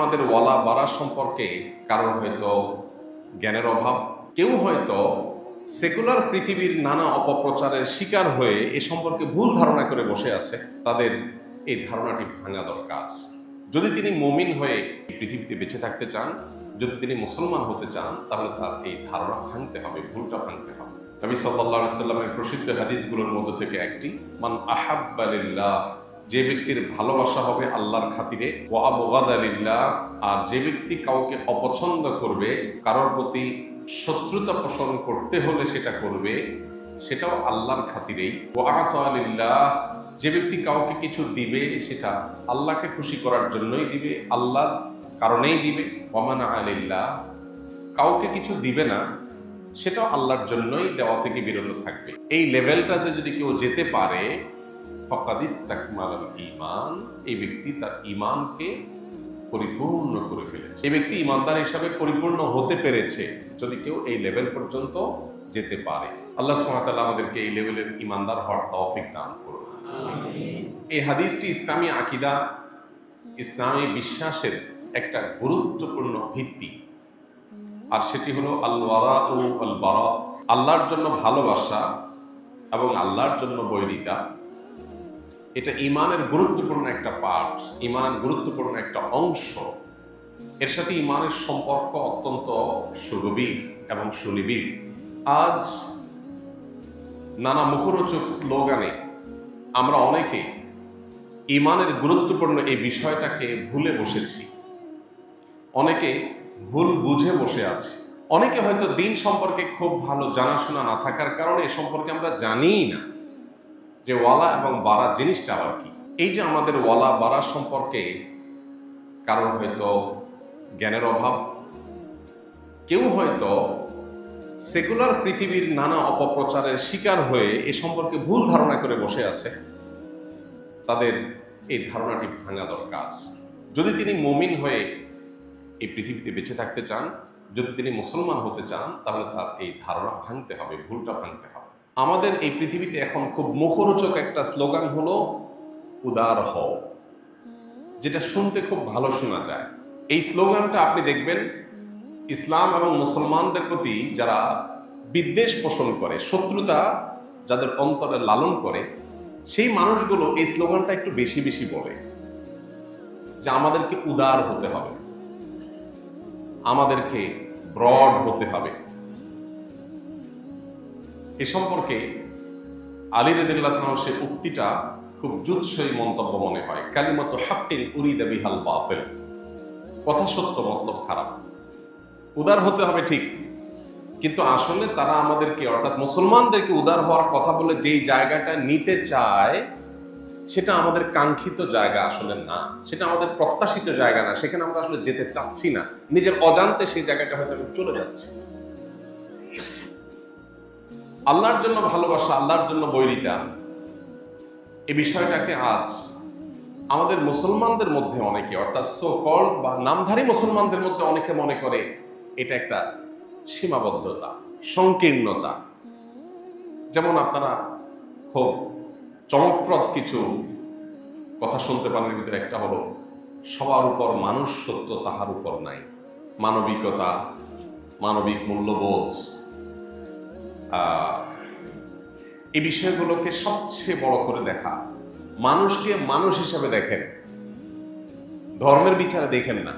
আমাদের ওয়ালা বাড়া সম্পর্কে কারণ হয়তো জ্ঞানের অভাব, কেউ হয়তো সেকুলার পৃথিবীর নানা অপপ্রচারের শিকার হয়ে এ সম্পর্কে ভুল ধারণা করে বসে আছে। তাদের এই ধারণাটি ভাঙা দরকার। যদি তিনি মুমিন হয়ে এই পৃথিবীতে বেঁচে থাকতে চান, যদি তিনি মুসলমান হতে চান, তাহলে তার এই ধারণা ভাঙতে হবে, ভুলটা ভাঙতে হবে। নবী সাল্লাল্লাহু আলাইহি সাল্লামের প্রসিদ্ধ হাদিসগুলোর মধ্যে থেকে একটি, মান আহাব্বা লিল্লাহ, যে ব্যক্তির ভালোবাসা হবে আল্লাহর খাতিরে, ওয়া আবগাদা লিল্লাহ, আর যে ব্যক্তি কাউকে অপছন্দ করবে, কারোর প্রতি শত্রুতা পোষণ করতে হলে সেটা করবে, সেটাও আল্লাহর খাতিরেই, ওয়া আতা লিল্লাহ, যে ব্যক্তি কাউকে কিছু দিবে সেটা আল্লাহকে খুশি করার জন্যই দিবে, আল্লাহর কারণেই দিবে, ওয়া মানা আলিল্লাহ, কাউকে কিছু দিবে না সেটাও আল্লাহর জন্যই দেওয়া থেকে বিরত থাকবে। এই লেভেলটাতে যদি কেউ যেতে পারে, ফাকাদ ইসতাকমালাল ঈমান, এই ব্যক্তি তার ঈমানকে পরিপূর্ণ করে ফেলেছে। এই ব্যক্তি ঈমানদার হিসাবে পরিপূর্ণ হতে পেরেছে যদি কেউ এই লেভেল পর্যন্ত যেতে পারে। আল্লাহ সুবহানাহু ওয়া তাআলা আমাদেরকে এই লেভেলের ঈমানদার হওয়ার তৌফিক দান করুন। আমিন। এই হাদিসটি ইসলামী আকীদা, ইসলামী বিশ্বাসের একটা গুরুত্বপূর্ণ ভিত্তি, আর সেটি হলো আল ওয়ারা ও আল বারা, আল্লাহর জন্য ভালোবাসা এবং আল্লাহর জন্য বৈরিতা। এটা ঈমানের গুরুত্বপূর্ণ একটা পার্ট, ঈমানের গুরুত্বপূর্ণ একটা অংশ। এর সাথে ঈমানের সম্পর্ক অত্যন্ত সুগভীর এবং সুনিবিড়। আজ নানা মুখরোচক স্লোগানে আমরা অনেকে ঈমানের গুরুত্বপূর্ণ এই বিষয়টাকে ভুলে বসেছি, অনেকে ভুল বুঝে বসে আছে। অনেকে হয়তো দিন সম্পর্কে খুব ভালো জানাশোনা না থাকার কারণে এ সম্পর্কে আমরা জানিই না যে ওয়ালা এবং বারা জিনিসটা আবার কি। এই যে আমাদের ওয়ালা বারা সম্পর্কে কারণ হয়তো জ্ঞানের অভাব, কেউ হয়তো সেকুলার পৃথিবীর নানা অপপ্রচারের শিকার হয়ে এ সম্পর্কে ভুল ধারণা করে বসে আছে। তাদের এই ধারণাটি ভাঙা দরকার। যদি তিনি মুমিন হয়ে এই পৃথিবীতে বেঁচে থাকতে চান, যদি তিনি মুসলমান হতে চান, তাহলে তার এই ধারণা ভাঙতে হবে, ভুলটা ভাঙতে হবে। আমাদের এই পৃথিবীতে এখন খুব মুখরোচক একটা স্লোগান হলো উদার হও, যেটা শুনতে খুব ভালো শোনা যায়। এই স্লোগানটা আপনি দেখবেন ইসলাম এবং মুসলমানদের প্রতি যারা বিদ্বেষ পোষণ করে, শত্রুতা যাদের অন্তরে লালন করে, সেই মানুষগুলো এই স্লোগানটা একটু বেশি বেশি বলে যে আমাদেরকে উদার হতে হবে, আমাদেরকে ব্রড হতে হবে। এ সম্পর্কে আলী রাদিয়াল্লাহু তাআলা সে উক্তিটা খুব জুৎসই মন্তব্য মনে হয়। কালিমাতু হাক্কিন উরিদা বিহাল বাতিল, কথা সত্য মতলব খারাপ। উদার হতে হবে ঠিক, কিন্তু আসলে তারা আমাদেরকে অর্থাৎ মুসলমানদেরকে উদার হওয়ার কথা বলে যেই জায়গাটা নিতে চায় সেটা আমাদের কাঙ্ক্ষিত জায়গা আসলে না, সেটা আমাদের প্রত্যাশিত জায়গা না, সেখানে আমরা আসলে যেতে চাচ্ছি না, নিজের অজান্তে সেই জায়গাটা হয়তো আমি চলে যাচ্ছি। আল্লাহর জন্য ভালোবাসা, আল্লাহর জন্য বৈরিতা, এই বিষয়টাকে আজ আমাদের মুসলমানদের মধ্যে অনেকে, অর্থাৎ সো কল্ড বা নামধারী মুসলমানদের মধ্যে অনেকে মনে করে এটা একটা সীমাবদ্ধতা, সংকীর্ণতা। যেমন আপনারা খুব চমকপ্রদ কিছু কথা শুনতে পারেন, এর ভিতরে একটা হলো সবার উপর মানুষ সত্য, তাহার উপর নাই। মানবিকতা, মানবিক মূল্যবোধ, এই বিষয়গুলোকে সবচেয়ে বড় করে দেখা। মানুষকে মানুষ হিসাবে দেখেন, ধর্মের বিচারে দেখেন না।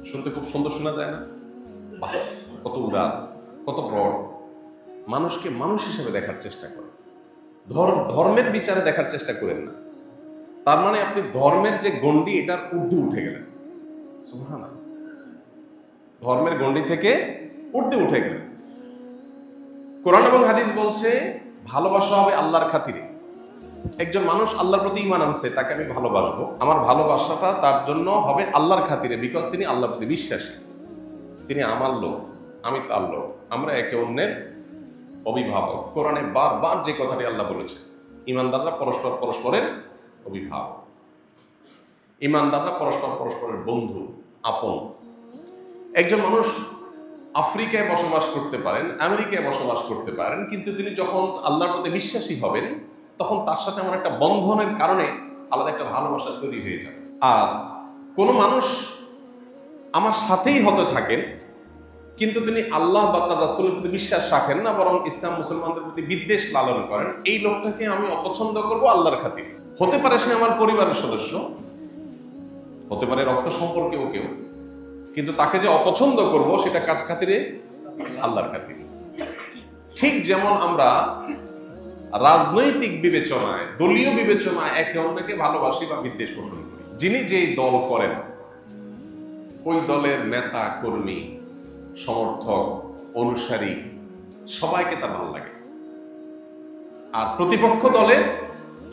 শুনতে খুব সুন্দর শোনা যায় না? বাহ, কত উদার, কত ব্রড। মানুষকে মানুষ হিসাবে দেখার চেষ্টা করেন, ধর্মের বিচারে দেখার চেষ্টা করেন না। তার মানে আপনি ধর্মের যে গণ্ডি এটার ঊর্ধ্বে উঠে গেলেন। সুবহানাল্লাহ, ধর্মের গণ্ডি থেকে ঊর্ধ্বে উঠে গেলেন। কোরআন এবং হাদিস বলছে ভালোবাসা হবে আল্লাহর খাতিরে। একজন মানুষ আল্লাহর প্রতি ঈমান আনছে, তাকে আমি ভালোবাসবো, আমার ভালোবাসাটা তার জন্য হবে আল্লাহর খাতিরে, বিকজ তিনি আল্লাহর প্রতি বিশ্বাসী, তিনি আমার লোক, আমি তার লোক, আমরা একে অন্যের অভিভাবক। কোরআনে বারবার যে কথাটি আল্লাহ বলেছে, ঈমানদাররা পরস্পর পরস্পরের অভিভাবক, ঈমানদাররা পরস্পর পরস্পরের বন্ধু, আপন। একজন মানুষ আফ্রিকায় বসবাস করতে পারেন, আমেরিকায় বসবাস করতে পারেন, কিন্তু তিনি যখন আল্লাহর প্রতি বিশ্বাসী হবেন তখন তার সাথে আমার একটা বন্ধনের কারণে আলাদা একটা ভালোবাসা তৈরি হয়ে যাবে। আর কোনো মানুষ আমার সাথেই হতে থাকেন, কিন্তু তিনি আল্লাহ বা তার রাসূলের প্রতি বিশ্বাস রাখেন না, বরং ইসলাম মুসলমানদের প্রতি বিদ্বেষ লালন করেন, এই লোকটাকে আমি অপছন্দ করব আল্লাহর খাতিরে। হতে পারে সে আমার পরিবারের সদস্য, হতে পারে রক্ত সম্পর্কেও কেউ, কিন্তু তাকে যে অপছন্দ করব সেটা কাজ খাতিরে? আল্লাহর খাতিরে। ঠিক যেমন আমরা রাজনৈতিক বিবেচনায়, দলীয় বিবেচনায় একে অন্যকে ভালোবাসি বা বিদ্বেষ পোষণ করি। যিনি যেই দল করেন ওই দলের নেতা কর্মী, সমর্থক, অনুসারী সবাইকে তার ভালো লাগে, আর প্রতিপক্ষ দলের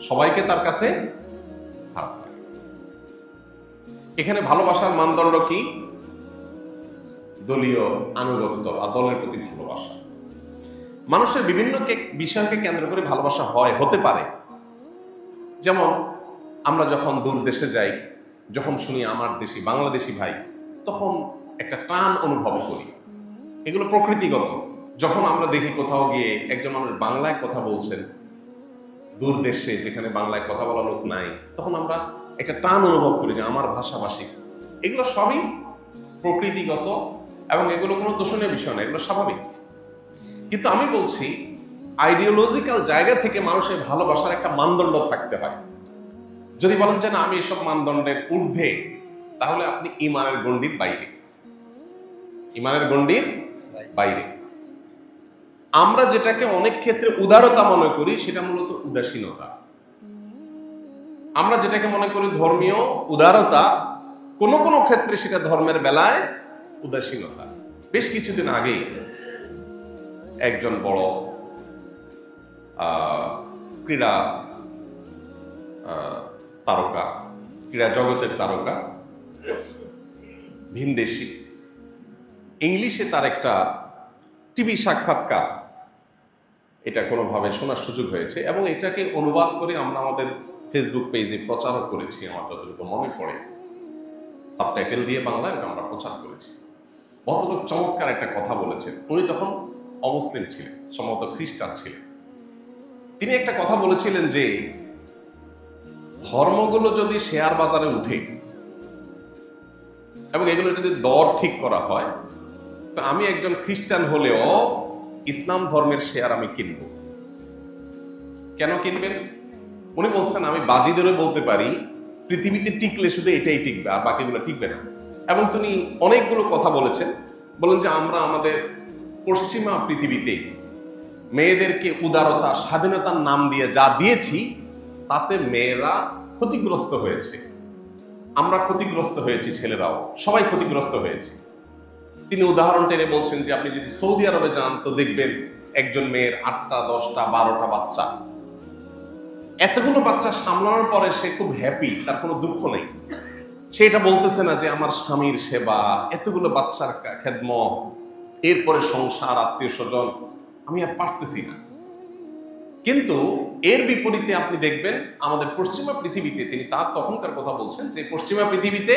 সবাইকে তার কাছে খারাপ লাগে। এখানে ভালোবাসার মানদণ্ড কি? দলীয় আনুগত্য বা দলের প্রতি ভালোবাসা। মানুষের বিভিন্ন বিষয়কে কেন্দ্র করে ভালোবাসা হতে পারে। যেমন আমরা যখন দূর দেশে যাই, যখন শুনি আমার দেশি বাংলাদেশি ভাই, তখন একটা টান অনুভব করি। এগুলো প্রকৃতিগত। যখন আমরা দেখি কোথাও গিয়ে একজন মানুষ বাংলায় কথা বলছেন, দূর দেশে যেখানে বাংলায় কথা বলা লোক নাই, তখন আমরা একটা টান অনুভব করি যে আমার ভাষাভাষী। এগুলো সবই প্রকৃতিগত এবং এগুলো কোনো দোষণীয় বিষয় না, এগুলো স্বাভাবিক। কিন্তু আমি বলছি আইডিওলজিক্যাল জায়গা থেকে মানুষের ভালোবাসার একটা মানদণ্ড থাকতে হয়। যদি বলেন যে না আমি এসব মানদণ্ডের ঊর্ধ্বে, তাহলে আপনি ঈমানের গণ্ডির বাইরে। ঈমানের গণ্ডির বাইরে। আমরা যেটাকে অনেক ক্ষেত্রে উদারতা মনে করি সেটা মূলত উদাসীনতা। আমরা যেটাকে মনে করি ধর্মীয় উদারতা, কোন কোন ক্ষেত্রে সেটা ধর্মের বেলায় উদাসীনতা। বেশ কিছুদিন আগেই একজন বড় ক্রীড়া তারকা, ক্রীড়া জগতের তারকা, ভিনদেশী, ইংলিশে তার একটা টিভি সাক্ষাৎকার, এটা কোনোভাবে শোনার সুযোগ হয়েছে এবং এটাকে অনুবাদ করে আমরা আমাদের ফেসবুক পেজে প্রচারও করেছি। আমার যতটুকু মনে পড়ে সাবটাইটেল দিয়ে বাংলায় আমরা প্রচার করেছি। ভদ্রলোক চমৎকার একটা কথা বলেছেন। উনি তখন অমুসলিম ছিলেন, সম্ভবত খ্রিস্টান ছিলেন। তিনি একটা কথা বলেছিলেন যে ধর্মগুলো যদি শেয়ার বাজারে উঠে এবং এগুলো যদি দর ঠিক করা হয়, তো আমি একজন খ্রিস্টান হলেও ইসলাম ধর্মের শেয়ার আমি কিনব। কেন কিনবেন? উনি বলছেন আমি বাজি ধরে বলতে পারি পৃথিবীতে টিকলে শুধু এটাই টিকবে, আর বাকিগুলো টিকবে না। এবং তিনি অনেকগুলো কথা বলেছেন। বলেন যে আমরা আমাদের পশ্চিমা পৃথিবীতে মেয়েদেরকে উদারতা, স্বাধীনতার নাম দিয়ে যা দিয়েছি, তাতে মেয়েরা ক্ষতিগ্রস্ত হয়েছে। আমরা ক্ষতিগ্রস্ত হয়েছি, ছেলেরাও সবাই ক্ষতিগ্রস্ত হয়েছে। তিনি উদাহরণ টেনে বলছেন যে আপনি যদি সৌদি আরবে যান তো দেখবেন একজন মেয়ের 8টা 10টা 12টা বাচ্চা। এতগুলো বাচ্চা সামলানোর পরে সে খুব হ্যাপি, তার কোনো দুঃখ নেই। সে এটা বলতেছে না যে আমার স্বামীর সেবা, এতগুলো বাচ্চার খেদমত, এরপরে সংসার, আত্মীয় স্বজন, আমি আর পারতেছি না। কিন্তু এর বিপরীতে আপনি দেখবেন আমাদের পশ্চিমা পৃথিবীতে, তিনি তার তখনকার কথা বলছেন যে পশ্চিমা পৃথিবীতে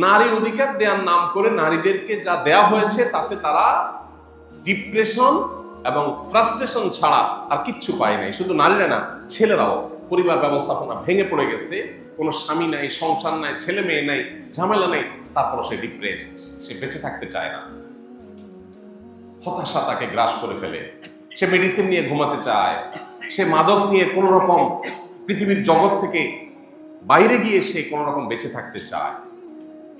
নারী অধিকার দেওয়ার নাম করে নারীদেরকে যা দেয়া হয়েছে তাতে তারা ডিপ্রেশন এবং ফ্রাস্ট্রেশন ছাড়া আর কিচ্ছু পায় নাই। শুধু নারীরা না, ছেলেরাও। পরিবার ব্যবস্থাপনা ভেঙে পড়ে গেছে, কোনো স্বামী নাই, সংসার নাই, ছেলে মেয়ে নাই, ঝামেলা নেই, তারপর সে ডিপ্রেসড, সে বেঁচে থাকতে চায় না, হতাশা তাকে গ্রাস করে ফেলে, সে মেডিসিন নিয়ে ঘুমাতে চায়, সে মাদক নিয়ে কোনো রকম পৃথিবীর জগৎ থেকে বাইরে গিয়ে সে কোনো রকম বেঁচে থাকতে চায়।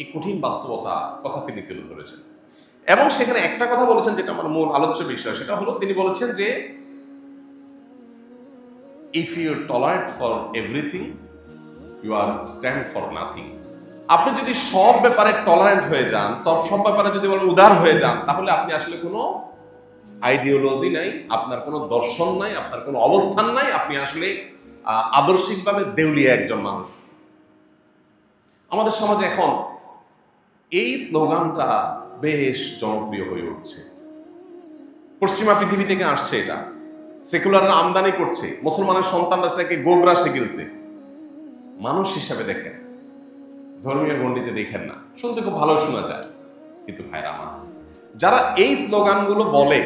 এই কঠিন বাস্তবতা কথা তিনি তুলে ধরেছেন এবং সেখানে একটা কথা বলেছেন যেটা আমার মূল আলোচ্য বিষয়, সেটা হলো তিনি বলেছেন যে if you tolerate for everything you are stand for nothing. আপনি যদি সব ব্যাপারে টলারেন্ট হয়ে যান, সব ব্যাপারে যদি বলেন উদার হয়ে যান, তাহলে আপনি আসলে কোনো আইডিওলজি নাই, আপনার কোনো দর্শন নাই, আপনার কোনো অবস্থান নাই, আপনি আসলে আদর্শিকভাবে দেউলিয়া একজন মানুষ। আমাদের সমাজে এখন এই স্লোগানটা বেশ জনপ্রিয় হয়ে উঠছে। পশ্চিমা পৃথিবী থেকে আসছে এটা, সেকুলাররা আমদানি করছে, মুসলমানের সন্তানরা সেটাকে গোগ্রাসে গিলছে। মানুষ হিসাবে দেখেন, ধর্মীয় গণ্ডিতে দেখেন না, শুনতে খুব ভালো শোনা যায়। কিন্তু ভাইরা আমার, যারা এই স্লোগানগুলো বলে,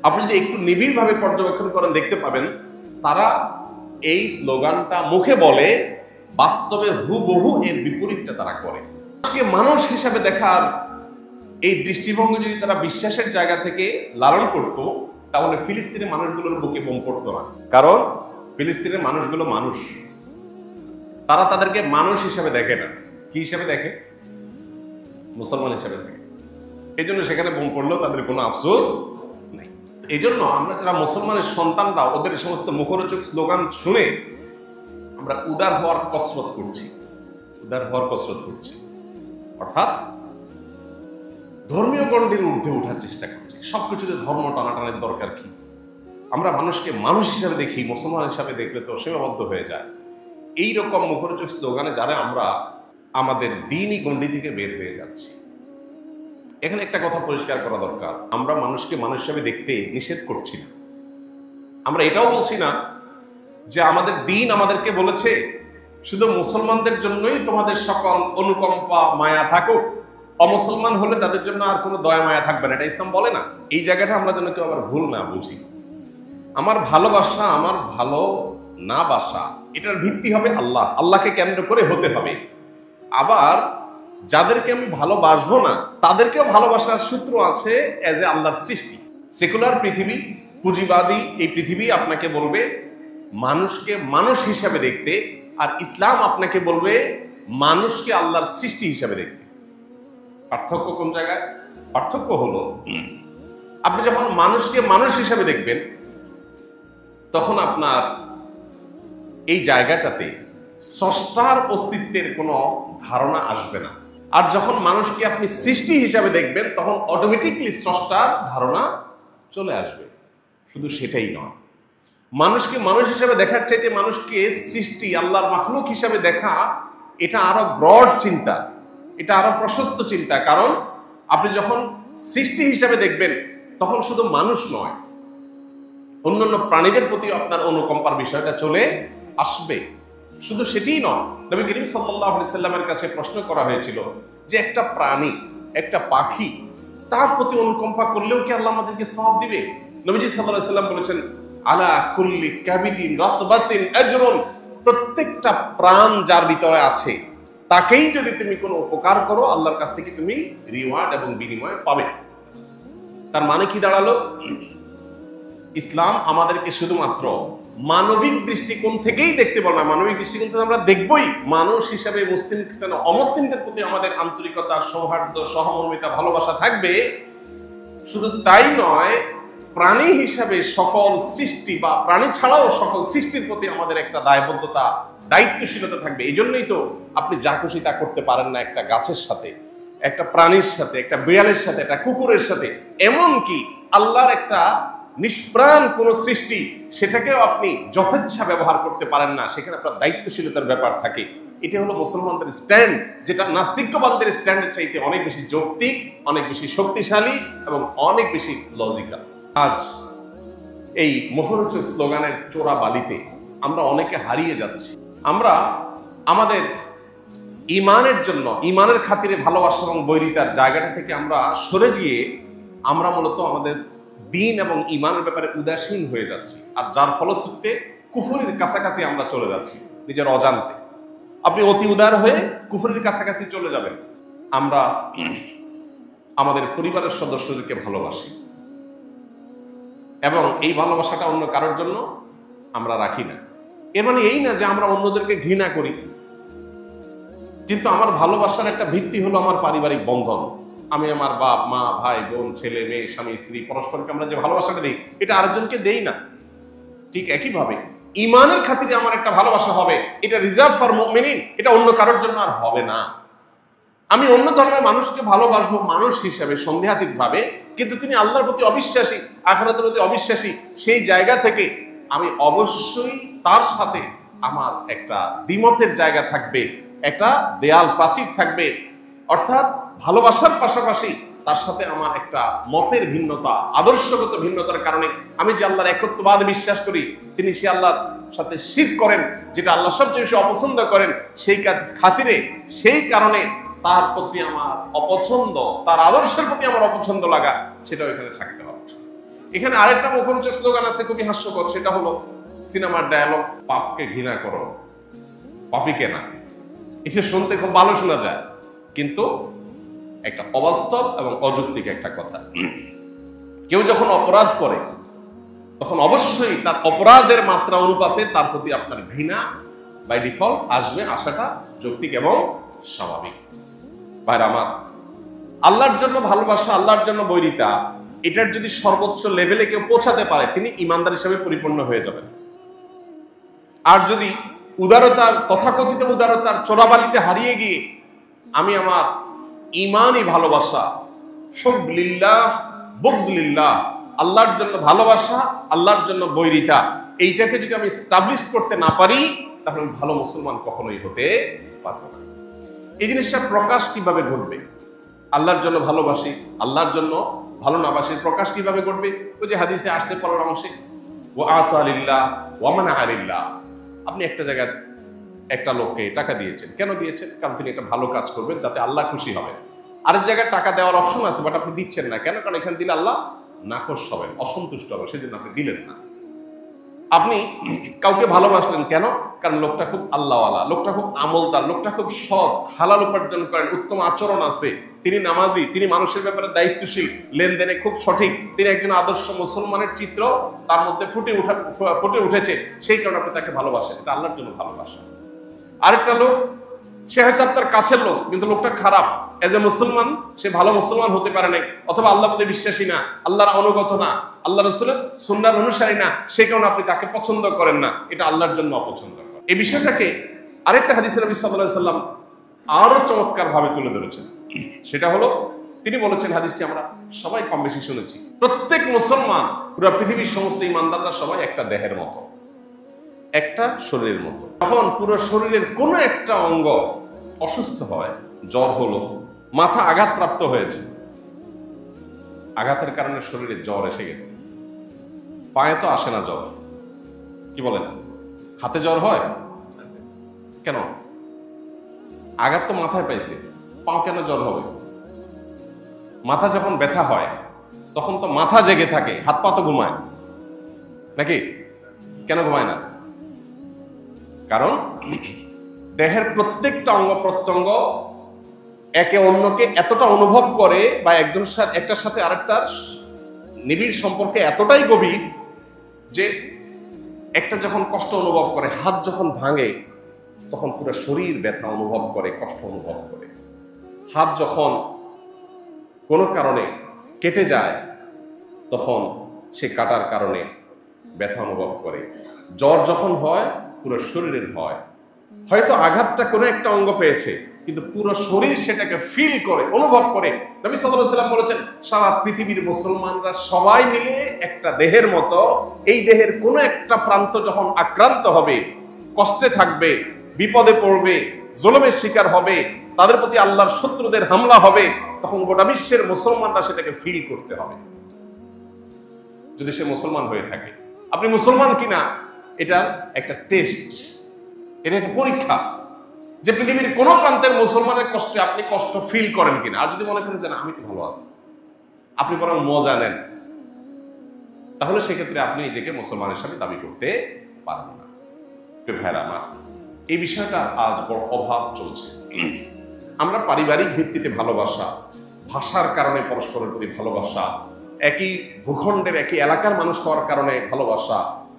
আপনি যদি একটু নিবিড়ভাবে পর্যবেক্ষণ করেন দেখতে পাবেন তারা এই স্লোগানটা মুখে বলে, বাস্তবে হুবহু এর বিপরীতটা তারা করে। মানুষ হিসাবে দেখার এই দৃষ্টিভঙ্গি যদি তারা বিশ্বাসের জায়গা থেকে লালন করত, তাহলে ফিলিস্তিনের মানুষগুলোর বুকে বোম পড়তো না। কারণ ফিলিস্তিনের মানুষগুলো মানুষ, তারা তাদেরকে মানুষ হিসাবে দেখে না। কি হিসাবে দেখে? মুসলমান হিসাবে দেখে। এই জন্য সেখানে বোম পড়লেও তাদের কোনো আফসোস নেই। এই জন্য আমরা যারা মুসলমানের সন্তানরা, ওদের সমস্ত মুখরোচক স্লোগান শুনে আমরা উদার হওয়ার কসরত করছি, অর্থাৎ ধর্মীয় গণ্ডির ঊর্ধ্বে ওঠার চেষ্টা করছি। সবকিছুতে ধর্ম টানাটানের দরকার কি? আমরা মানুষকে মানুষ হিসাবে দেখি, মুসলমান হিসাবে দেখলে তো সীমাবদ্ধ হয়ে যায়। এইরকম মুখরোচক স্লোগানে যারা আমরা আমাদের দ্বীনি গণ্ডি থেকে বের হয়ে যাচ্ছি। এখানে একটা কথা পরিষ্কার করা দরকার, আমরা মানুষকে মানুষ হিসাবে দেখতে নিষেধ করছি না। আমরা এটাও বলছি না যে আমাদের দ্বীন আমাদেরকে বলেছে শুধু মুসলমানদের জন্যই তোমাদের সকল অনুকম্পা মায়া থাকুক, অমুসলমান হলে তাদের জন্য আর কোনো দয়া মায়া থাকবে না, এটা ইসলাম বলে না। এই জায়গাটা আমরা যেন কেউ আবার ভুল না বুঝি। আমার ভালোবাসা, আমার ভালো না বাসা, এটার ভিত্তি হবে আল্লাহ, আল্লাহকে কেন্দ্র করে হতে হবে। আবার যাদেরকে আমি ভালোবাসবো না তাদেরকেও ভালোবাসার সূত্র আছে এজ এ আল্লাহর সৃষ্টি। সেকুলার পৃথিবী, পুঁজিবাদী এই পৃথিবী আপনাকে বলবে মানুষকে মানুষ হিসাবে দেখতে, আর ইসলাম আপনাকে বলবে মানুষকে আল্লাহর সৃষ্টি হিসাবে দেখতে। পার্থক্য কোন জায়গায়? পার্থক্য হলো আপনি যখন মানুষকে মানুষ হিসাবে দেখবেন তখন আপনার এই জায়গাটাতে স্রষ্টার অস্তিত্বের কোনো ধারণা আসবে না। আর যখন মানুষকে আপনি সৃষ্টি হিসাবে দেখবেন তখন অটোমেটিকলি স্রষ্টার ধারণা চলে আসবে। শুধু সেটাই নয়, মানুষকে মানুষ হিসাবে দেখার চাইতে মানুষকে সৃষ্টি আল্লাহর মাখলুক হিসাবে দেখা, এটা আরো ব্রড চিন্তা, এটা আরো প্রশস্ত চিন্তা। কারণ আপনি যখন সৃষ্টি হিসাবে দেখবেন তখন শুধু মানুষ নয়, অন্যান্য প্রাণীদের প্রতি আপনার অনুকম্পার বিষয়টা চলে আসবে। শুধু সেটাই নয়, নবী করিম সাল্লাল্লাহু আলাইহি সাল্লামের কাছে প্রশ্ন করা হয়েছিল যে একটা প্রাণী, একটা পাখি, তার প্রতি অনুকম্পা করলেও কি আল্লাহ আমাদেরকে সওয়াব দিবে? নবীজি সাল্লাল্লাহু আলাইহি সাল্লাম বলেছেন, আলা কুল্লি কাবিদিন রাতবাতিন আজরুন, প্রত্যেকটা প্রাণ যার ভিতরে আছে তাকেই যদি তুমি কোনো উপকার করো আল্লাহর কাছ থেকে তুমি রিওয়ার্ড এবং বিনিময় পাবে। তার মানে কি দাঁড়ালো? ইসলাম আমাদেরকে শুধুমাত্র মানবিক দৃষ্টিকোণ থেকেই দেখতে বলে না, মানবিক দৃষ্টিকোণ থেকে আমরা দেখবই মানুষ হিসাবে মুসলিম খ্রিস্টান অমুসলিমদের প্রতি আমাদের আন্তরিকতা, সৌহার্দ্য, সহমর্মিতা, ভালোবাসা থাকবে। শুধু তাই নয়, প্রাণী হিসাবে সকল সৃষ্টি বা প্রাণী ছাড়াও সকল সৃষ্টির প্রতি আমাদের একটা দায়বদ্ধতা, দায়িত্বশীলতা থাকবে। এই জন্যই তো আপনি যা খুশি তা করতে পারেন না একটা গাছের সাথে, একটা প্রাণীর সাথে, একটা বিড়ালের সাথে, একটা কুকুরের সাথে। এমনকি আল্লাহর একটা নিষ্প্রাণ কোন সৃষ্টি, সেটাকেও আপনি যথেচ্ছা ব্যবহার করতে পারেন না, সেখানে আপনার দায়িত্বশীলতার ব্যাপার থাকে। এটা হলো মুসলমানদের স্ট্যান্ড, যেটা নাস্তিক্যবাদীদের স্ট্যান্ডের চাইতে অনেক বেশি যৌক্তিক, অনেক বেশি শক্তিশালী এবং অনেক বেশি লজিক্যাল। আজ এই মুখরোচক স্লোগানের চোরা বালিতে আমরা অনেকে হারিয়ে যাচ্ছি। আমরা আমাদের ইমানের জন্য, ইমানের খাতিরে ভালোবাসা এবং বৈরিতার জায়গাটা থেকে আমরা সরে গিয়ে আমরা মূলত আমাদের দ্বীন এবং ইমানের ব্যাপারে উদাসীন হয়ে যাচ্ছি। আর যার ফলশ্রুতিতে কুফরির কাছাকাছি আমরা চলে যাচ্ছি নিজের অজান্তে। আপনি অতি উদার হয়ে কুফরির কাছাকাছি চলে যাবেন। আমরা আমাদের পরিবারের সদস্যদেরকে ভালোবাসি এবং এই ভালোবাসাটা অন্য কারোর জন্য আমরা রাখি না। এর মানে এই না যে আমরা অন্যদেরকে ঘৃণা করি, কিন্তু আমার ভালোবাসার একটা ভিত্তি হলো আমার পারিবারিক বন্ধন। আমি আমার বাপ মা, ভাই বোন, ছেলে মেয়ে, স্বামী স্ত্রী, পরস্পরকে আমরা যে ভালোবাসাটা দিই, এটা আরেকজনকে দেই না। ঠিক একইভাবে ইমানের খাতিরে আমার একটা ভালোবাসা হবে, এটা রিজার্ভ ফর মুমিনিন, এটা অন্য কারোর জন্য আর হবে না। আমি অন্য ধর্মের মানুষকে ভালোবাসবো মানুষ হিসাবে, সন্দেহাতীত ভাবে, কিন্তু তিনি আল্লাহর প্রতি অবিশ্বাসী, আখিরাতের প্রতি অবিশ্বাসী, সেই জায়গা থেকে আমি অবশ্যই তার সাথে আমার একটা দ্বিমতের জায়গা থাকবে, একটা দেয়াল প্রাচীর থাকবে। অর্থাৎ ভালোবাসার পাশাপাশি তার সাথে আমার একটা মতের ভিন্নতা, আদর্শগত ভিন্নতার কারণে আমি যে আল্লাহর একত্ববাদ বিশ্বাস করি, তিনি সে আল্লাহর সাথে শিরক করেন, যেটা আল্লাহ সবচেয়ে বেশি অপছন্দ করেন, সেই খাতিরে, সেই কারণে তার প্রতি আমার অপছন্দ, তার আদর্শের প্রতি আমার অপছন্দ লাগা, সেটাও এখানে থাকতে হবে। এখানে আরেকটা মুখরোচক স্লোগান আছে, খুবই হাস্যকর। সেটা হলো সিনেমার ডায়ালগ, পাপকে ঘৃণা করো, পাপীকে না। এটা শুনতে খুব ভালো শোনা যায়, কিন্তু একটা অবাস্তব এবং অযৌক্তিক একটা কথা। কেউ যখন অপরাধ করে তখন অবশ্যই তার অপরাধের মাত্রা অনুপাতে তার প্রতি আপনার ঘৃণা বাই ডিফল্ট আসবে, আসাটা যৌক্তিক এবং স্বাভাবিক। ভাইরা আমার, আল্লাহর জন্য ভালোবাসা, আল্লাহর জন্য বৈরিতা, এটার যদি সর্বোচ্চ লেভেলে কেউ পৌঁছাতে পারে তিনি ইমানদার হিসেবে পরিপূর্ণ হয়ে যাবেন। আর যদি উদারতার, তথাকথিত উদারতার চোরাবালিতে হারিয়ে গিয়ে আমি আমার ইমানই ভালোবাসা, হুব লিল্লাহ বুগজ লিল্লাহ, আল্লাহর জন্য ভালোবাসা, আল্লাহর জন্য বৈরিতা, এইটাকে যদি আমি এস্টাবলিশ করতে না পারি তাহলে আমি ভালো মুসলমান কখনোই হতে পারবো না। এই জিনিসটা প্রকাশ কিভাবে ঘটবে? আল্লাহর জন্য ভালোবাসি, আল্লাহর জন্য ভালো না বাসির প্রকাশ কিভাবে ঘটবে? ওই যে হাদিসে আসছে পরের অংশে, ও আতা লিল্লাহ ওয়া মানা আলিল্লাহ। আপনি একটা জায়গায় একটা লোককে টাকা দিয়েছেন, কেন দিয়েছেন? কারণ তিনি একটা ভালো কাজ করবেন যাতে আল্লাহ খুশি হবেন। আরেক জায়গায় টাকা দেওয়ার অপশন আছে, বাট আপনি দিচ্ছেন না কেন? কারণ এখানে দিলে আল্লাহ নাখোশ হবেন, অসন্তুষ্ট হবেন, সেজন্য আপনি দিলেন না। আপনি কাউকে ভালোবাসলেন কেন? কারণ লোকটা খুব আল্লাহওয়ালা, লোকটা খুব আমলদার, লোকটা খুব সৎ, হালাল উপার্জন করেন, উত্তম আচরণ আছে, তিনি নামাজি, তিনি মানুষের ব্যাপারে দায়িত্বশীল, লেনদেনে খুব সঠিক, তিনি একজন আদর্শ মুসলমানের চিত্র তার মধ্যে ফুটে উঠেছে, সেই কারণে আপনি তাকে ভালোবাসেন। এটা আল্লাহর জন্য ভালোবাসা। আরেকটা লোক, সে হয়তো আপনার কাছের লোক কিন্তু লোকটা খারাপ, এজ এ মুসলমান সে ভালো মুসলমান হতে পারে নাই, অথবা আল্লাহ প্রতি বিশ্বাসী না, আল্লাহর অনুগত না, আল্লাহ রসুলের সুন্নাহর অনুসারী না, সেই কারণে আপনি তাকে পছন্দ করেন না, এটা আল্লাহর জন্য অপছন্দ করেন। এই বিষয়টাকে আরেকটা হাদিসে নবী সাল্লাল্লাহু আলাইহি সাল্লাম আরো চমৎকার ভাবে তুলে ধরেছেন। সেটা হলো, তিনি বলেছেন, হাদিসটি আমরা সবাই কম বেশি শুনেছি, প্রত্যেক মুসলমান, পুরো পৃথিবীর সমস্ত ইমানদাররা সবাই একটা দেহের মতো, একটা শরীরের মতো। যখন পুরো শরীরের কোনো একটা অঙ্গ অসুস্থ হয়, জ্বর হলো, মাথা আঘাতপ্রাপ্ত হয়েছে, আঘাতের কারণে শরীরে জ্বর এসে গেছে, পায়ে তো আসে না জ্বর, কি বলেন? হাতে জ্বর হয় কেন? আঘাত তো মাথায় পাইছে, পাও কেন জ্বর হবে? মাথা যখন ব্যথা হয় তখন তো মাথা জেগে থাকে, হাত পা তো ঘুমায় নাকি? কেন ঘুমায় না? কারণ দেহের প্রত্যেকটা অঙ্গ প্রত্যঙ্গ একে অন্যকে এতটা অনুভব করে, বা একটার সাথে আরেকটার নিবিড় সম্পর্কে এতটাই গভীর যে একটা যখন কষ্ট অনুভব করে, হাত যখন ভাঙে তখন পুরো শরীর ব্যথা অনুভব করে, কষ্ট অনুভব করে। হাত যখন কোনো কারণে কেটে যায় তখন সে কাটার কারণে ব্যথা অনুভব করে। জ্বর যখন হয় পুরো শরীরের হয়, হয়তো আঘাতটা কোনো একটা অঙ্গ পেয়েছে কিন্তু পুরো শরীর সেটাকে ফিল করে, অনুভব করে। নবী সাল্লাল্লাহু আলাইহি ওয়াসাল্লাম বলেছেন, সারা পৃথিবীর মুসলমানরা সবাই মিলে একটা দেহের মতো, এই দেহের কোনো একটা প্রান্ত যখন আক্রান্ত হবে, কষ্টে থাকবে, বিপদে পড়বে, জুলুমের শিকার হবে, তাদের প্রতি আল্লাহর শত্রুদের হামলা হবে, তখন গোটা বিশ্বের মুসলমানরা সেটাকে ফিল করতে হবে। যদি সে মুসলমান হয়ে থাকে, আপনি মুসলমান কিনা এটা একটা টেস্ট, এটা একটা পরীক্ষা যে পৃথিবীর কোন প্রান্তের মুসলমানের কষ্টে আপনি কষ্ট ফিল করেন কিনা। আর যদি মনে করেন যে না আমি তো ভালো আছি, আপনি বরং মজা নেন, তাহলে সেক্ষেত্রে আপনি নিজেকে মুসলমান হিসাবে দাবি করতে পারবেন না। ভাইরা আমার, এই বিষয়টা আজ বড় অভাব চলছে। আমরা পারিবারিক ভিত্তিতে ভালোবাসা, ভাষার কারণে পরস্পরের প্রতি ভালোবাসা, একই ভূখণ্ডের একই এলাকার মানুষ হওয়ার কারণে ভালোবাসা,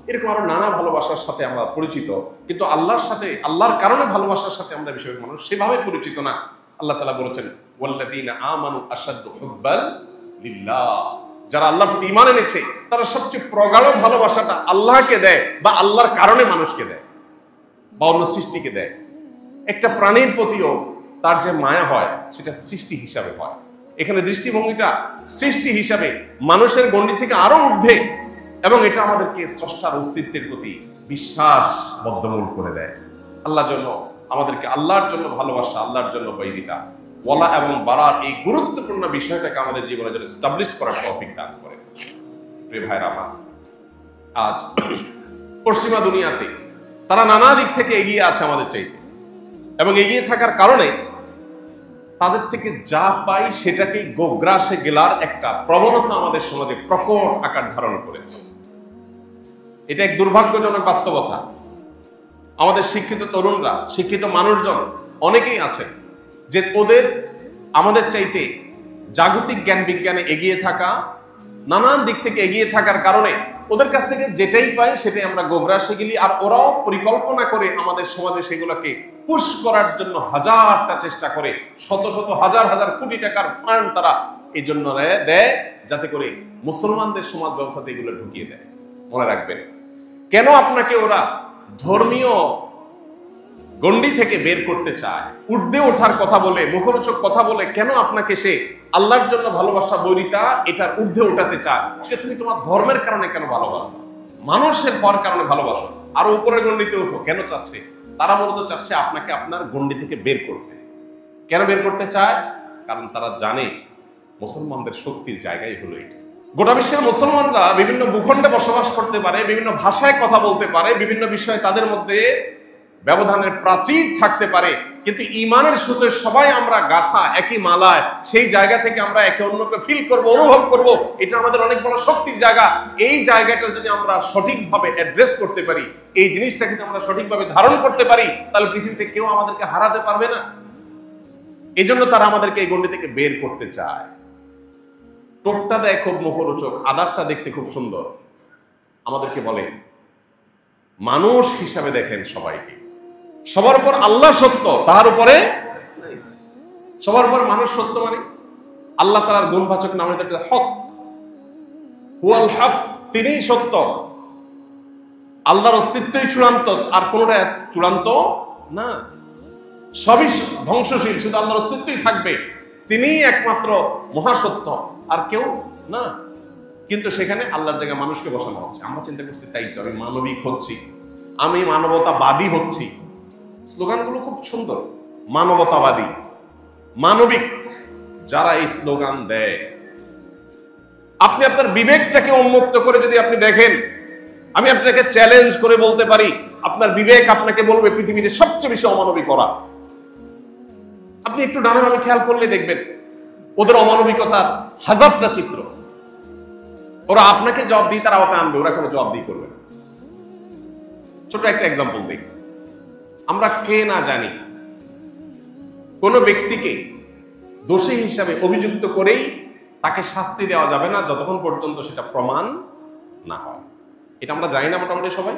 এরকম আরো নানা ভালোবাসার সাথে আমরা পরিচিত, কিন্তু আল্লাহর সাথে, আল্লাহর কারণে ভালোবাসার সাথে আমরা বেশিরভাগ মানুষ সেভাবে পরিচিত না। আল্লাহ তাআলা বলেছেন, ওয়াল্লাযীনা আমানু আশাদ্দু হুব্বান লিল্লাহ, যারা আল্লাহর প্রতি ঈমান এনেছে তারা সবচেয়ে প্রগাঢ় ভালোবাসাটা আল্লাহকে দেয়, বা আল্লাহর কারণে মানুষকে দেয়, বা অন্য সৃষ্টিকে দেয়। একটা প্রাণীর প্রতিও তার যে মায়া হয় সেটা সৃষ্টি হিসাবে হয়। এখানে দৃষ্টিভঙ্গিটা সৃষ্টি হিসাবে মানুষের গণ্ডি থেকে আরো ঊর্ধ্বে, এবং এটা আমাদেরকে স্রষ্টার অস্তিত্বের প্রতি বিশ্বাস বদ্ধমূল করে দেয়। আল্লাহর জন্য আমাদেরকে, আল্লাহর জন্য ভালোবাসা, আল্লাহর জন্য বৈরিতা, ওয়ালা এবং বারার এই গুরুত্বপূর্ণ বিষয়টাকে আমাদের জীবনে যেন এস্টাবলিশ করার তৌফিক দান করে। প্রিয় ভাইরা আমার, আজ পশ্চিমা দুনিয়াতে তারা নানা দিক থেকে এগিয়ে আছে আমাদের চাইতে, এবং এগিয়ে থাকার কারণে তাদের থেকে যা পাই সেটাকেই গোগ্রাসে গেলার একটা প্রবণতা আমাদের সমাজে প্রকট আকার ধারণ করেছে। এটা এক দুর্ভাগ্যজনক বাস্তবতা। আমাদের শিক্ষিত তরুণরা, শিক্ষিত মানুষজন অনেকেই আছেন যে ওদের আমাদের চাইতে জাগতিক জ্ঞান বিজ্ঞানে এগিয়ে থাকা, নানান দিক থেকে এগিয়ে থাকার কারণে ওদের কাছ থেকে যেটাই পাই সেটাই আমরা গোগ্রাসে গেলি, আর ওরাও পরিকল্পনা করে আমাদের সমাজে সেগুলোকে পুশ করার জন্য হাজারটা চেষ্টা করে, শত শত হাজার হাজার কোটি টাকার ফান্ড তারা এই জন্য দেয়, যাতে করে মুসলমানদের সমাজ ব্যবস্থাতে এগুলো ঢুকিয়ে দেয়। মনে রাখবেন, কেন আপনাকে ওরা ধর্মীয় গণ্ডি থেকে বের করতে চায়, ঊর্ধ্বে ওঠার কথা বলে, মুখরোচক কথা বলে কেন আপনাকে সে আল্লাহর জন্য ভালোবাসা বৈরিতা এটার ঊর্ধ্বে উঠাতে চায় যে তুমি তোমার ধর্মের কারণে কেন ভালোবাসো, মানুষের পর কারণে ভালোবাসো, আরো উপরের গণ্ডিতে উঠো কেন চাচ্ছে? তারা মূলত চাচ্ছে আপনাকে আপনার গণ্ডি থেকে বের করতে। কেন বের করতে চায়? কারণ তারা জানে মুসলমানদের শক্তির জায়গায় হলো এটা। গোটা বিশ্বের মুসলমানরা বিভিন্ন ভূখণ্ডে বসবাস করতে পারে, বিভিন্ন ভাষায় কথা বলতে পারে, বিভিন্ন বিষয়ে তাদের মধ্যে ব্যবধানের প্রাচীর থাকতে পারে, কিন্তু ঈমানের সুতে সবাই আমরা গাথা একই মালায়, সেই জায়গা থেকে আমরা একে অন্যকে ফিল করব, অনুভব করব, এটা আমাদের অনেক বড় শক্তির জায়গা। এই জায়গাটা যদি আমরা সঠিকভাবে অ্যাড্রেস করতে পারি, এই জিনিসটাকে যদি আমরা সঠিকভাবে ধারণ করতে পারি, তাহলে পৃথিবীতে কেউ আমাদেরকে হারাতে পারবে না। এই জন্য তারা আমাদেরকে এই গণ্ডি থেকে বের করতে চায়। টোপটা দেয় খুব মুখরোচক, আদারটা দেখতে খুব সুন্দর, আমাদেরকে বলে মানুষ হিসাবে দেখেন সবাইকে, সবার উপর আল্লাহ সত্য, তাহার উপরে সবার উপর মানুষ সত্য, মানে আল্লাহ তাআলার গুণবাচক নাম হক, হুয়াল হক, তিনিই সত্য, আল্লাহর অস্তিত্বই চূড়ান্ত, আর কোনটা চূড়ান্ত না, সবই ধ্বংসশীল, শুধু আল্লাহর অস্তিত্বই থাকবে, তিনিই একমাত্র মহাসত্য, আর কেউ না। কিন্তু সেখানে আল্লাহর জায়গায় মানুষকে বসানো হচ্ছে। আমরা চিন্তা করছি তাই তো, আমি মানবিক হচ্ছি, আমি মানবতাবাদী হচ্ছি। স্লোগানগুলো খুব সুন্দর, মানবতাবাদী, মানবিক। যারা এই স্লোগান দেয়, আপনি আপনার বিবেকটাকে উন্মুক্ত করে যদি আপনি দেখেন, আমি আপনাকে চ্যালেঞ্জ করে বলতে পারি, আপনার বিবেক আপনাকে বলবে পৃথিবীতে সবচেয়ে বেশি অমানবিক ওরা। আপনি একটু ডানে বামে খেয়াল করলে দেখবেন ওদের অমানবিকতার হাজারটা চিত্র। ওরা আপনাকে জবাব দিয়ে তার আওতায় আনবে, ওরা কোনো জবাব দিয়ে করবে না। ছোট একটা এক্সাম্পল দিই, আমরা কে না জানি কোন ব্যক্তিকে দোষী হিসাবে অভিযুক্ত করেই তাকে শাস্তি দেওয়া যাবে না যতক্ষণ পর্যন্ত সেটা প্রমাণ না হয়। এটা আমরা জানি না মোটামুটি সবাই।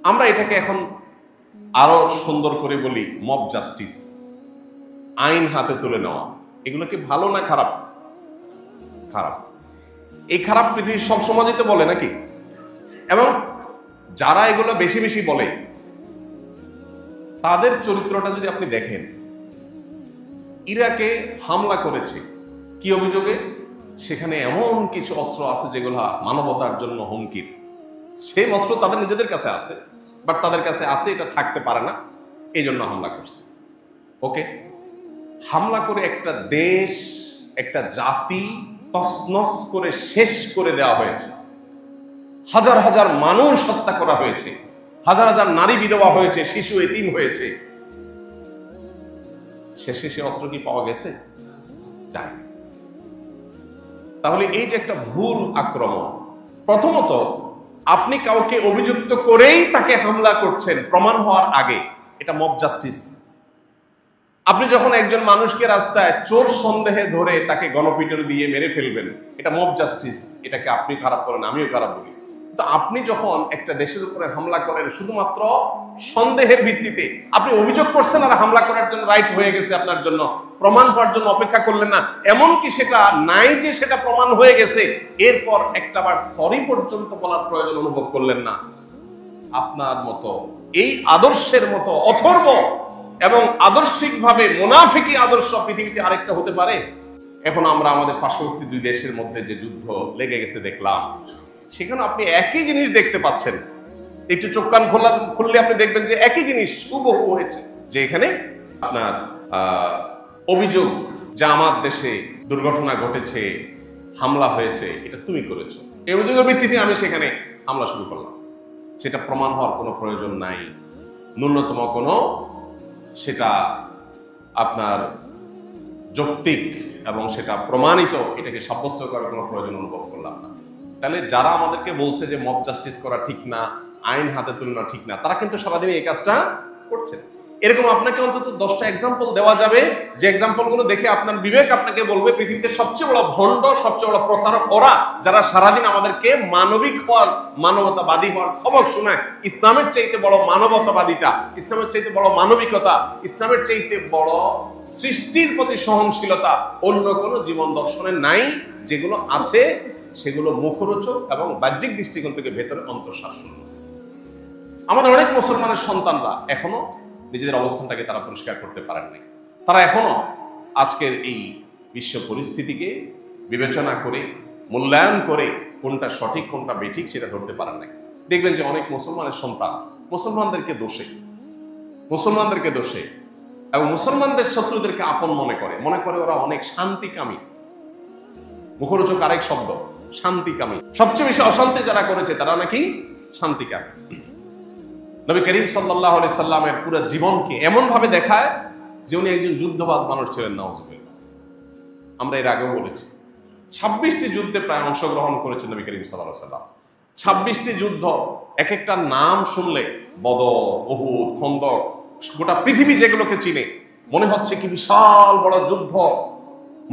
আমরা এটাকে এখন আরো সুন্দর করে বলি মব জাস্টিস, আইন হাতে তুলে নেওয়া। এগুলো কি ভালো না খারাপ? খারাপ। এই খারাপ পৃথিবীর সব সমাজই তো বলে নাকি? এবং যারা এগুলো বেশি বেশি বলে তাদের চরিত্রটা যদি আপনি দেখেন, ইরাকে হামলা করেছে কি অভিযোগে? সেখানে এমন কিছু অস্ত্র আছে যেগুলো মানবতার জন্য হুমকির। সেই অস্ত্র তাদের নিজেদের কাছে আছে, বাট তাদের কাছে আছে, এটা থাকতে পারে না, এই জন্য হামলা করছে। ওকে, হামলা করে একটা দেশ, একটা জাতি তছনছ করে শেষ করে দেওয়া হয়েছে, হাজার হাজার মানুষ হত্যা করা হয়েছে, হাজার হাজার নারী বিধবা হয়েছে, শিশু এতিম হয়েছে। শেষে সে অস্ত্র কি পাওয়া গেছে? যায়। তাহলে এই যে একটা ভুল আক্রমণ, প্রথমত আপনি কাউকে অভিযুক্ত করেই তাকে হামলা করছেন প্রমাণ হওয়ার আগে, এটা মব জাস্টিস। আপনি যখন একজন মানুষকে রাস্তায় চোর সন্দেহে ধরে তাকে গণপিটুনি দিয়ে মেরে ফেলবেন, এটা মব জাস্টিস। এটাকে আপনি খারাপ করেন, আমিও খারাপ বলি। তো আপনি যখন একটা দেশের উপরে হামলা করেন শুধুমাত্র সন্দেহের ভিত্তিতে, আপনি অভিযোগ করছেন আর হামলা করার জন্য রাইট হয়ে গেছে আপনার জন্য, প্রমাণ হওয়ার জন্য অপেক্ষা করলেন না, এমনকি সেটা নাই যে সেটা প্রমাণ হয়ে গেছে এরপর একটাবার সরি পর্যন্ত বলার প্রয়োজন অনুভব করলেন না। আপনার মতো এই আদর্শের মতো অথর্ব এবং আদর্শিকভাবে মুনাফিকি আদর্শ পৃথিবীতে আরেকটা হতে পারে? এখন আমরা আমাদের পার্শ্ববর্তী দুই দেশের মধ্যে যে যুদ্ধ লেগে গেছে দেখলাম, সেখানে আপনি একই জিনিস দেখতে পাচ্ছেন। একটু চোখ কান খুললে আপনি দেখবেন যে একই জিনিস হুবহু হয়েছে। যে এখানে আপনার অভিযোগ যে আমার দেশে দুর্ঘটনা ঘটেছে, হামলা হয়েছে, এটা তুমি করেছো, এই অভিযোগের ভিত্তিতে আমি সেখানে হামলা শুরু করলাম। সেটা প্রমাণ হওয়ার কোনো প্রয়োজন নাই, ন্যূনতম কোনো সেটা আপনার যৌক্তিক এবং সেটা প্রমাণিত, এটাকে সাব্যস্ত করার কোনো প্রয়োজন অনুভব করলাম না। তাহলে যারা আমাদেরকে বলছে যে মব জাস্টিস করা ঠিক না, আইন হাতে তুলে নেওয়া ঠিক না, তারা কিন্তু সারাদিন এই কাজটা করছেন। এরকম আপনাকে অন্তত 10টা এক্সাম্পল দেওয়া যাবে, যে এক্সাম্পল গুলো দেখে আপনার বিবেক আপনাকে বলবে পৃথিবীতে সবচেয়ে বড় ভণ্ড, সবচেয়ে বড় প্রতারক ওরা, যারা সারাদিন আমাদেরকে মানবিক হওয়ার, মানবতাবাদী হওয়ার সবক শোনায়। ইসলামের চাইতে বড় মানবতাবাদিতা, ইসলামের চাইতে বড় মানবিকতা, ইসলামের চাইতে বড় সৃষ্টির প্রতি সহনশীলতা অন্য কোনো জীবন দর্শনের নাই। যেগুলো আছে সেগুলো মুখরোচক এবং বাহ্যিক দৃষ্টিকোণ থেকে ভেতরে অন্তঃসার শূন্য। আমাদের অনেক মুসলমানের সন্তানরা এখনো নিজেদের অবস্থানটাকে তারা পরিষ্কার করতে পারেন নাই। তারা এখনো আজকের এই বিশ্ব পরিস্থিতিকে বিবেচনা করে, মূল্যায়ন করে কোনটা সঠিক কোনটা বেঠিক সেটা ধরতে পারেন নাই। দেখবেন যে অনেক মুসলমানের সন্তান মুসলমানদেরকে দোষে এবং মুসলমানদের শত্রুদেরকে আপন মনে করে ওরা অনেক শান্তিকামী। মুখরোচক আরেক শব্দ, শান্তিকামী। সবচেয়ে বেশি অশান্তি যারা করেছে তারা নাকি শান্তিকামী। নবী করিম সাল্লাল্লাহু আলাইহি সাল্লামের পুরো জীবনকে এমন ভাবে দেখায় যে উনি একজন যুদ্ধবাজ মানুষ ছিলেন। নাউজুবিল্লাহ। আমরা এর আগেও বলেছি 26টি যুদ্ধে প্রায় অংশগ্রহণ করেছেন নবী করিম সাল্লাল্লাহু আলাইহি সাল্লাম। 26টি যুদ্ধ, এক একটা নাম শুনলে, বদর, উহুদ, খন্দক, গোটা পৃথিবী যেগুলোকে চিনে মনে হচ্ছে কি বিশাল বড় যুদ্ধ,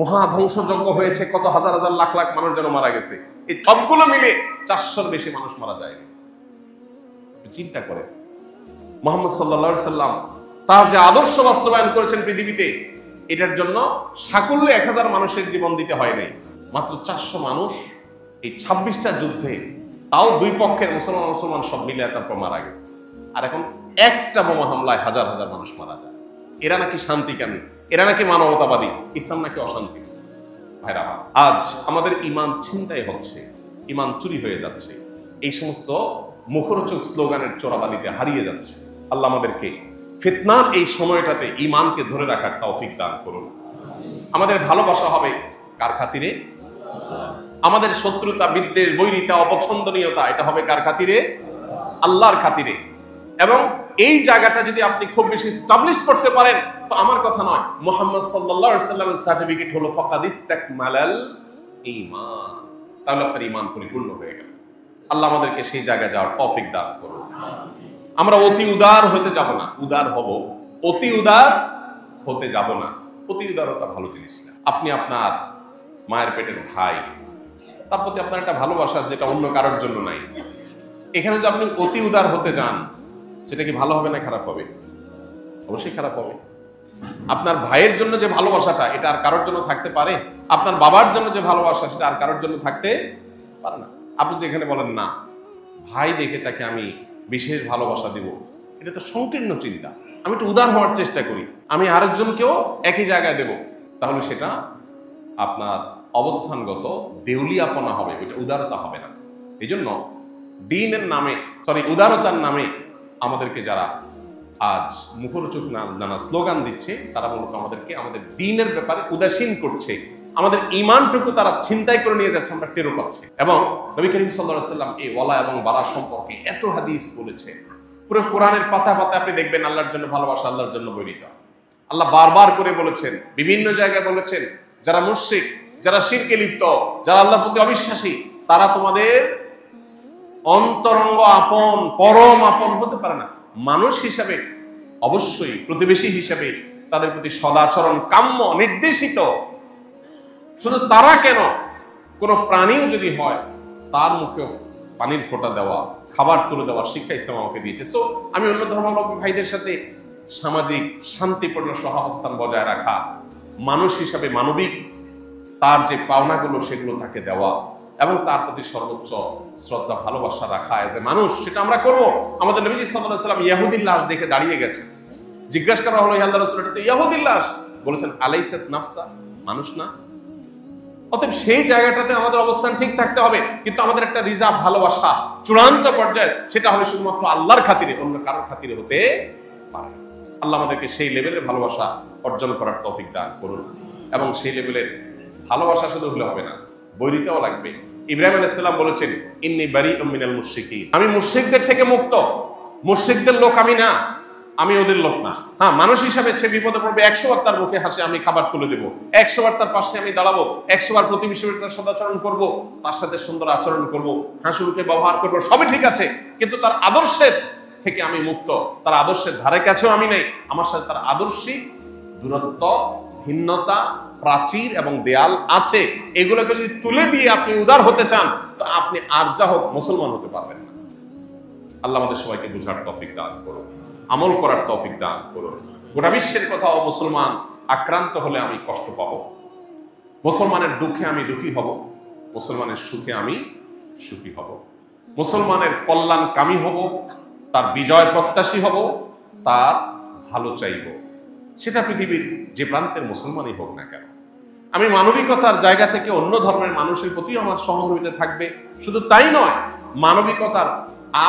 মহা ধ্বংসযজ্ঞ হয়েছে, কত হাজার হাজার লাখ লাখ মানুষ যেন মারা গেছে। এই সবগুলো মিলে 400-র বেশি মানুষ মারা যায়। চিন্তা করে মুহাম্মদ সাল্লাল্লাহু আলাইহি সাল্লাম তার যে আদর্শ বাস্তবায়ন করেছেন পৃথিবীতে, এটার জন্য সাকুল্যে 1000 মানুষের জীবন দিতে হয় নাই, মাত্র 400 মানুষ এই 26টা যুদ্ধে, তাও দুই পক্ষের মুসলমান সব মিলে তারপর মারা গেছে। আর এখন একটা বোমা হামলায় হাজার হাজার মানুষ মারা যায়। এরা নাকি শান্তিকামী, এরা নাকি মানবতাবাদী, ইসলাম নাকি অশান্তি। ভাইরা, আজ আমাদের ঈমান ছিনতাই হচ্ছে, ঈমান চুরি হয়ে যাচ্ছে, এই সমস্ত মুখরোচক স্লোগানের চোরাবালিতে হারিয়ে যাচ্ছে। আল্লাহ আমাদেরকে ফিতনার এই সময়টাতে ঈমানকে ধরে রাখার তৌফিক দান করুন। আমাদের ভালোবাসা হবে কার খাতিরে? আমাদের শত্রুতা, বিদ্বেষ, বৈরিতা, অপছন্দনীয়তা, এটা হবে কার খাতিরে? আল্লাহর খাতিরে। এবং এই জায়গাটা যদি আপনি খুব বেশি এস্টাবলিশ করতে পারেন, তো আমার কথা নয়, মুহাম্মদ সাল্লাল্লাহু আলাইহি সাল্লামের সার্টিফিকেট হলো ফাকাদ ইসতাকমালাল ঈমান, তাহলে আপনার ঈমান পরিপূর্ণ হয়ে গেল। আল্লাহ আমাদেরকে সেই জায়গায় যাওয়ার তৌফিক দান করুন। আমরা অতি উদার হতে যাব না, উদার হব, অতি উদার হতে যাব না। অতি উদারতা ভালো জিনিস না। আপনি আপনার মায়ের পেটের ভাই, তার প্রতি আপনার একটা ভালোবাসা যেটা অন্য কারোর জন্য নাই। এখানে যদি আপনি অতি উদার হতে যান, সেটা কি ভালো হবে না খারাপ হবে? অবশ্যই খারাপ হবে। আপনার ভাইয়ের জন্য যে ভালোবাসাটা, এটা আর কারোর জন্য থাকতে পারে? আপনার বাবার জন্য যে ভালোবাসা, সেটা আর কারোর জন্য থাকতে পারে না। আপনি যদি এখানে বলেন না, ভাই দেখে তাকে আমি বিশেষ ভালোবাসা দিব, এটা তো সংকীর্ণ চিন্তা। আমি একটু উদার হওয়ার চেষ্টা করি, আমি আরেকজনকেও একই জায়গায় দেব, তাহলে সেটা আপনার অবস্থানগত দেউলিয়াপনা হবে, ওইটা উদারতা হবে না। এই জন্য দ্বীনের নামে, উদারতার নামে আমাদেরকে যারা আজ মুখরোচক নানা স্লোগান দিচ্ছে, তারা মূলত আমাদেরকে আমাদের দ্বীনের ব্যাপারে উদাসীন করছে, আমাদের ঈমানটুকু তারা ছিনতাই করে নিয়ে যাচ্ছে, আমরা টেরও পাচ্ছি। এবং নবী করিম সাল্লাল্লাহু আলাইহি সাল্লাম এই ওয়ালা এবং বারা সম্পর্কে এত হাদিস বলেছে। পুরো কোরআনের পাতা পাতা আপনি দেখবেন আল্লাহর জন্য ভালোবাসা, আল্লাহর জন্য বৈরিতা। আল্লাহ বারবার করে বলেছেন, বিভিন্ন জায়গায় বলেছেন, যারা মুশরিক, যারা শিরকে লিপ্ত, যারা আল্লাহর প্রতি অবিশ্বাসী, তারা তোমাদের অন্তরঙ্গ আপন, পরম আপন হতে পারে না। মানুষ হিসাবে অবশ্যই, প্রতিবেশী হিসাবে তাদের প্রতি সদাচরণ কাম্য, নির্দেশিত। শুধু তারা কেন, কোন প্রাণীও যদি হয় তার মুখেও পানির ফোঁটা দেওয়া, খাবার তুলে দেওয়ার শিক্ষা ইসলাম আমাকে দিয়েছে। সো আমি অন্য ধর্মাবলম্বী ভাইদের সাথে সামাজিক শান্তিপূর্ণ সহাবস্থান বজায় রাখা, মানুষ হিসাবে মানবিক তার যে পাওনাগুলো সেগুলো তাকে দেওয়া, এবং তার প্রতি সর্বোচ্চ শ্রদ্ধা ভালোবাসা রাখা এজ এ মানুষ, সেটা আমরা করবো। আমাদের নবীজি সাল্লাল্লাহু আলাইহি ওয়াসাল্লাম ইহুদীর লাশ দেখে দাঁড়িয়ে গেছে, জিজ্ঞাসা করা হলো, ইয়া আল্লাহর রাসূল, এটা তো ইহুদীর লাশ। বলেছেন, আলাইসাত নাফসা, মানুষ না? অতএব সেই জায়গাটাতে আমাদের অবস্থান ঠিক থাকতে হবে, কিন্তু আমাদের একটা রিজার্ভ ভালোবাসা চূড়ান্ত পর্যায়ে, সেটা হবে শুধুমাত্র আল্লাহর খাতিরে, অন্য কারোর খাতিরে হতে পারে। আল্লাহ আমাদেরকে সেই লেভেলের ভালোবাসা অর্জন করার তৌফিক দান করুন। এবং সেই লেভেলের ভালোবাসা শুধু হলে হবে না, বৈরিতাও লাগবে। ইব্রাহিম আলাইহিস সালাম বলেছেন, ইন্নী বারীউম মিনাল মুশরিকিন, আমি মুশরিকদের থেকে মুক্ত। মুশরিকদের লোক আমি না, আমি ওদের লোক না। হ্যাঁ, মানুষ হিসাবে সে বিপদে পড়বে, 100 বার তার মুখে হাসি আমি খাবার তুলে দেবো, 100 বার তার পাশে আমি দাঁড়াবো, 100 বার প্রতিবেশীর সাথে সদাচরণ করবো, তার সাথে সুন্দর আচরণ করবো, হাসি মুখে ব্যবহার করবো, সবই ঠিক আছে। কিন্তু তার আদর্শের থেকে আমি মুক্ত, তার আদর্শের ধারে কাছেও আমি নেই, আমার সাথে তার আদর্শিক দূরত্ব, ভিন্নতা, প্রাচীর এবং দেয়াল আছে। এগুলোকে যদি তুলে দিয়ে আপনি উদার হতে চান, তো আপনি আর যা হোক মুসলমান হতে পারবেন না। আল্লাহ আমাদের সবাইকে বুঝার তৌফিক দান করুন, আমল করার তৌফিক দান করুন। গোটা বিশ্বের কোথাও মুসলমান আক্রান্ত হলে আমি কষ্ট পাবো, মুসলমানের দুঃখে আমি দুঃখী হব, মুসলমানের সুখে আমি সুখী হব, মুসলমানের কল্যাণকামী হব, তার বিজয় প্রত্যাশী হব, তার ভালো চাইব, সেটা পৃথিবীর যে প্রান্তের মুসলমানই হোক না কেন। আমি মানবিকতার জায়গা থেকে অন্য ধর্মের মানুষের প্রতি আমার সহমর্মিতা থাকবে। শুধু তাই নয়, মানবিকতার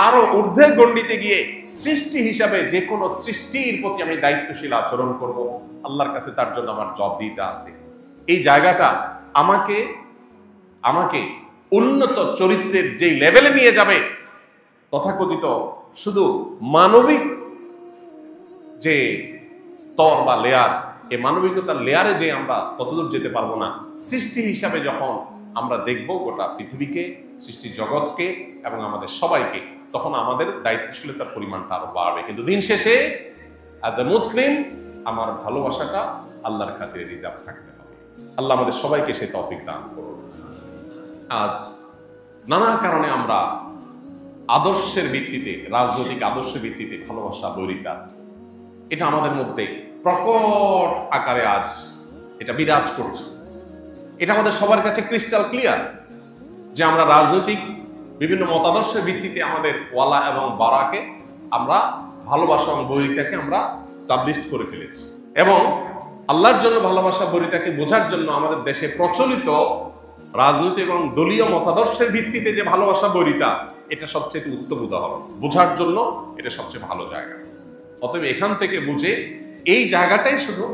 আরো ঊর্ধ্বের গণ্ডিতে গিয়ে সৃষ্টি হিসাবে যে কোনো সৃষ্টির প্রতি আমি দায়িত্বশীল আচরণ করব। আল্লাহর কাছে তার জন্য আমার জবাবদিহিতা আছে। এই জায়গাটা আমাকে আমাকে উন্নত চরিত্রের যেই লেভেলে নিয়ে যাবে, তথাকথিত শুধু মানবিক যে স্তর বা লেয়ার, এই মানবিকতার লেয়ারে যে আমরা ততদূর যেতে পারবো না। সৃষ্টি হিসাবে যখন আমরা দেখব গোটা পৃথিবীকে, সৃষ্টি জগৎকে এবং আমাদের সবাইকে, তখন আমাদের দায়িত্বশীলতার পরিমাণটা আরো বাড়বে। কিন্তু দিন শেষে অ্যাজ এ মুসলিম আমার ভালোবাসাটা আল্লাহর খাতিরে রিজার্ভ থাকতে হবে। আল্লাহ আমাদের সবাইকে সেই তৌফিক দান করুন। আজ নানা কারণে আমরা আদর্শের ভিত্তিতে, রাজনৈতিক আদর্শের ভিত্তিতে ভালোবাসা, বৈরিতা, এটা আমাদের মধ্যে প্রকট আকারে আজ এটা বিরাজ করছে। এটা আমাদের সবার কাছে ক্রিস্টাল ক্লিয়ার যে আমরা রাজনৈতিক বিভিন্ন মতাদর্শের ভিত্তিতে আমাদের ওয়ালা এবং বারাকে আমরা ভালোবাসা এবং বৈরিতাকে আমরা স্টাবলিশ করে ফেলেছি। এবং আল্লাহর জন্য ভালোবাসা, বৈরিতাকে বোঝার জন্য আমাদের দেশে প্রচলিত রাজনৈতিক এবং দলীয় মতাদর্শের ভিত্তিতে যে ভালোবাসা, বৈরিতা, এটা সবচেয়ে উত্তম উদাহরণ। বোঝার জন্য এটা সবচেয়ে ভালো জায়গা। অতএব এখান থেকে বুঝে এই জায়গাটাই শুধু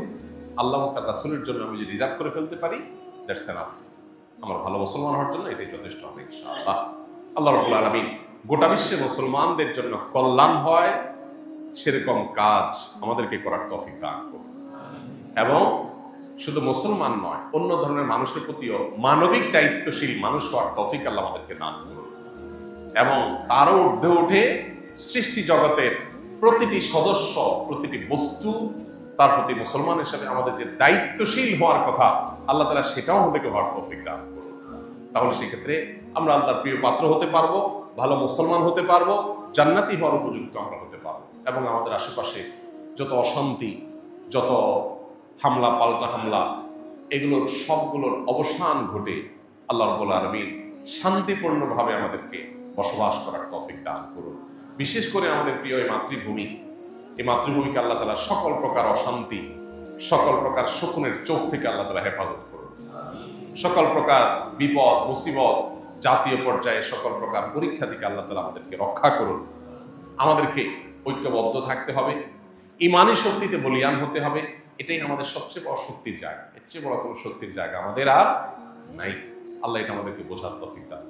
আল্লাহ তার রাসূলের জন্য আমি যদি রিজার্ভ করে ফেলতে পারি, দ্যাটস এনাফ। আমার ভালো মুসলমান হওয়ার জন্য এটাই যথেষ্ট হবে ইনশাআল্লাহ। আল্লাহ রাব্বুল আলামিন গোটা বিশ্বের মুসলমানদের জন্য কল্যাণ হয় সেরকম কাজ আমাদেরকে করার তৌফিক দান করুন। এবং শুধু মুসলমান নয়, অন্য ধরনের মানুষের প্রতিও মানবিক দায়িত্বশীল মানুষ হওয়ার তৌফিক আল্লাহ আমাদেরকে দান করুন। এবং তারও ঊর্ধ্বে উঠে সৃষ্টি জগতের প্রতিটি সদস্য, প্রতিটি বস্তু, তার প্রতি মুসলমান হিসেবে আমাদের যে দায়িত্বশীল হওয়ার কথা, আল্লাহ তাআলা সেটাও আমাদেরকে হওয়ার তৌফিক দান করুন। তাহলে সেক্ষেত্রে আমরা আল্লাহর প্রিয় পাত্র হতে পারবো, ভালো মুসলমান হতে পারবো, জান্নাতি হওয়ার উপযুক্ত আমরা হতে পারবো। এবং আমাদের আশেপাশে যত অশান্তি, যত হামলা পাল্টা হামলা, এগুলোর সবগুলোর অবসান ঘটে আল্লাহ রাব্বুল আলামিন শান্তিপূর্ণভাবে আমাদেরকে বসবাস করার তৌফিক দান করুন। বিশেষ করে আমাদের প্রিয় এই মাতৃভূমি, এই মাতৃভূমিকে আল্লাহ তাআলা সকল প্রকার অশান্তি, সকল প্রকার শকুনের চোখ থেকে আল্লাহ তাআলা হেফাজত করুন। সকল প্রকার বিপদ, মুসিবত, জাতীয় পর্যায়ে সকল প্রকার পরীক্ষা থেকে আল্লাহ তাআলা আমাদেরকে রক্ষা করুন। আমাদেরকে ঐক্যবদ্ধ থাকতে হবে, ঈমানি শক্তিতে বলীয়ান হতে হবে। এটাই আমাদের সবচেয়ে বড় শক্তির জায়গা। এর চেয়ে বড় কোনো শক্তির জায়গা আমাদের আর নাই। আল্লাহ এটা আমাদেরকে বোঝার তৌফিক দান।